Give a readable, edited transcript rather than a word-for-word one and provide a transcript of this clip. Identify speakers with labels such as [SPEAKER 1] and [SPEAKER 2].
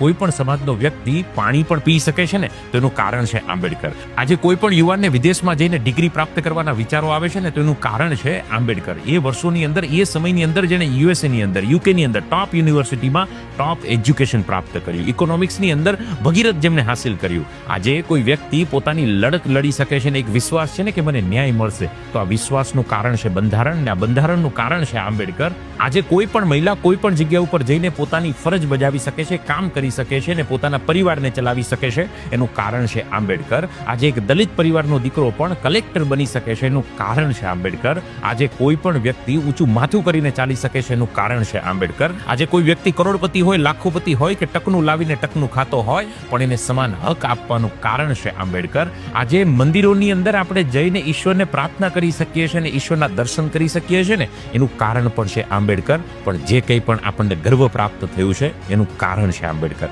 [SPEAKER 1] કોઈ પણ સમાજનો વ્યક્તિ પાણી પણ પી શકે છે ને તો એનું કારણ છે આંબેડકર. આજે કોઈ પણ યુવાનને વિદેશમાં જઈને ડિગ્રી પ્રાપ્ત કરવાના વિચારો આવે છે ને તો એનું કારણ છે આંબેડકર. એ વર્ષોની અંદર, એ સમયની અંદર જેને યુએસએની અંદર, યુકેની અંદર ટોપ યુનિવર્સિટીમાં ટોપ એજ્યુકેશન પ્રાપ્ત કર્યું, ઇકોનોમિક્સની અંદર ભગીરથ જેમને હાસિલ કર્યું. આજે કોઈ વ્યક્તિ પોતાની લડત લડી શકે છે ને એક વિશ્વાસ છે ને કે મને ન્યાય મળશે, તો આ વિશ્વાસનું કારણ છે બંધારણ, ને આ બંધારણનું કારણ છે આંબેડકર. આજે કોઈ પણ મહિલા કોઈ પણ જગ્યા ઉપર જઈને પોતાની ફરજ બજાવી શકે છે, કામ કરી શકે છે ને પોતાના પરિવારને ચલાવી શકે છે, એનું કારણ છે આંબેડકર. આજે એક દલિત પરિવારનો દીકરો પણ કલેક્ટર બની શકે છે, એનું કારણ છે આંબેડકર. આજે કોઈ પણ વ્યક્તિ ઊંચું માથું કરીને ચાલી શકે છે, એનું કારણ છે આંબેડકર. આજે કોઈ વ્યક્તિ કરોડપતિ હોય, લાખોપતિ હોય કે ટકનું લાવીને ટકનું ખાતો હોય, પણ એને સમાન હક આપવાનું કારણ છે આંબેડકર. આજે મંદિરોની અંદર આપણે જઈને ઈશ્વરને પ્રાર્થના કરી શકીએ છીએ અને ઈશ્વરના દર્શન કરી શકીએ છીએ ને એનું કારણ પણ છે આંબેડકર. પણ જે કંઈ પણ આપણને ગર્વ પ્રાપ્ત થયું છે એનું કારણ છે આંબેડકર.